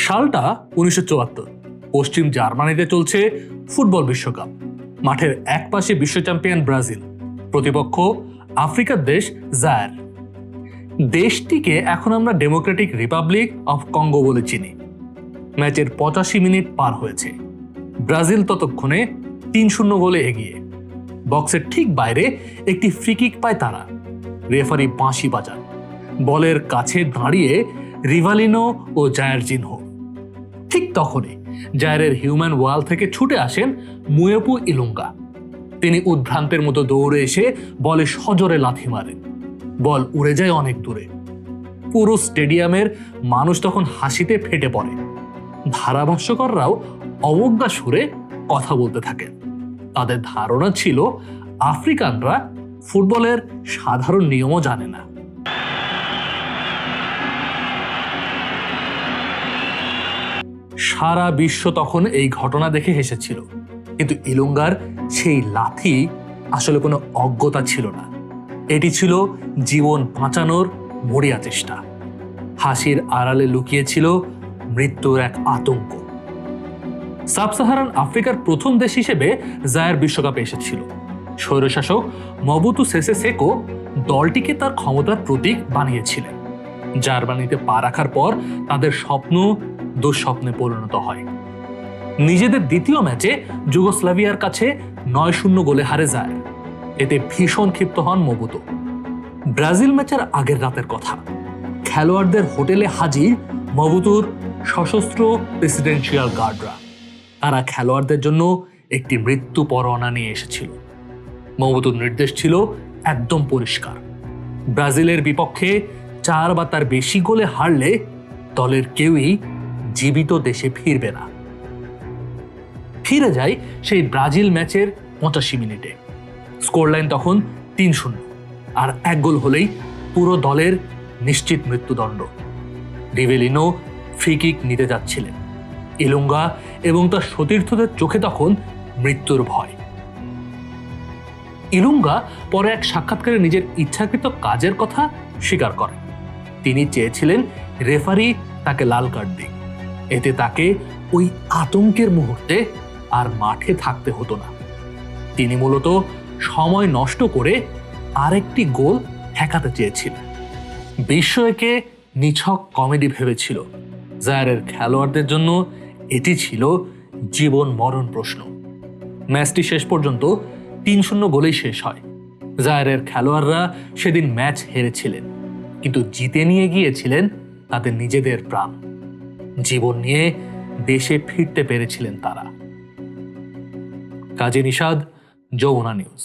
সালটা 1974। পশ্চিম জার্মানিতে চলছে ফুটবল বিশ্বকাপ। মাঠের এক পাশে বিশ্ব চ্যাম্পিয়ন ব্রাজিল, প্রতিপক্ষ আফ্রিকার দেশ জায়ার। দেশটিকে এখন আমরা ডেমোক্রেটিক রিপাবলিক অফ কঙ্গো বলে চিনি। ম্যাচের 85 মিনিট পার হয়েছে। ব্রাজিল ততক্ষণে 3-0 গোলে এগিয়ে। বক্সের ঠিক বাইরে একটি ফ্রি কিক পায় তারা। রেফারি বাঁশি বাজান। বলের কাছে দাঁড়িয়ে রিভালিনো ও জায়ারজিনহো। ঠিক তখনই জায়ারের হিউম্যান ওয়াল থেকে ছুটে আসেন মুয়েপু ইলুঙ্গা। তিনি উদ্ভ্রান্তের মতো দৌড়ে এসে বলে সজোরে লাথি মারেন। বল উড়ে যায় অনেক দূরে। পুরো স্টেডিয়ামের মানুষ তখন হাসিতে ফেটে পড়ে। ধারাভাষ্যকাররাও অবজ্ঞা সুরে কথা বলতে থাকেন। তাদের ধারণা ছিল আফ্রিকানরা ফুটবলের সাধারণ নিয়মও জানে না। সারা বিশ্ব তখন এই ঘটনা দেখে হেসেছিল, কিন্তু ইলুঙ্গার সেই লাথি আসলে কোনো অজ্ঞতা ছিল না। এটি ছিল জীবন বাঁচানোর মরিয়া চেষ্টা। হাসির আড়ালে লুকিয়েছিল মৃত্যুর এক আতঙ্ক। সাব-সাহারান আফ্রিকার প্রথম দেশ হিসেবে জায়ার বিশ্বকাপে এসেছিল। স্বৈরশাসক মবুতু সেসে সেকো দলটিকে তার ক্ষমতার প্রতীক বানিয়েছিলেন। জার্মানিতে পা রাখার পর তাদের স্বপ্ন দুঃস্বপ্নে পরিণত হয়। নিজেদের দ্বিতীয় ম্যাচে যুগোস্লাভিয়ার কাছে 9-0 গোলে হারে যায়। এতে ভীষণ ক্ষিপ্ত হন মবুতু। ব্রাজিল ম্যাচের আগের রাতের কথা। খেলোয়াড়দের হোটেলে হাজির মবুতুর সশস্ত্র প্রেসিডেন্সিয়াল গার্ডরা। তারা খেলোয়াড়দের জন্য একটি মৃত্যু পরোয়ানা নিয়ে এসেছিল। মবুতুর নির্দেশ ছিল একদম পরিষ্কার: ব্রাজিলের বিপক্ষে 4 বা তার বেশি গোলে হারলে দলের কেউই জীবিত দেশে ফিরবে না। ফিরে যায় সেই ব্রাজিল ম্যাচের 85 মিনিটে। স্কোরলাইন তখন 3-0, আর 1 গোল হলেই পুরো দলের নিশ্চিত মৃত্যুদণ্ড। রিভেলিনো ফ্রি কিক নিতে যাচ্ছিলেন। ইলুঙ্গা এবং তার সতীর্থদের চোখে তখন মৃত্যুর ভয়। ইলুঙ্গা পরে এক সাক্ষাৎকারে নিজের ইচ্ছাকৃত কাজের কথা স্বীকার করেন। তিনি চেয়েছিলেন রেফারি তাকে লাল কার্ড দিক। এতে তাকে ওই আতঙ্কের মুহূর্তে আর মাঠে থাকতে হতো না। তিনি মূলত সময় নষ্ট করে আরেকটি গোল ঠেকাতে চেয়েছিলেন। বিশ্ব একে নিছক কমেডি ভেবেছিল। জায়ারের খেলোয়াড়দের জন্য এটি ছিল জীবন মরণ প্রশ্ন। ম্যাচটি শেষ পর্যন্ত 3-0 গোলেই শেষ হয়। জায়ারের খেলোয়াড়রা সেদিন ম্যাচ হেরেছিলেন, কিন্তু জিতে নিয়ে গিয়েছিলেন তাদের নিজেদের প্রাণ। জীবন নিয়ে দেশে ফিরতে পেরেছিলেন তারা। কাজী নিশাদ, যমুনা নিউজ।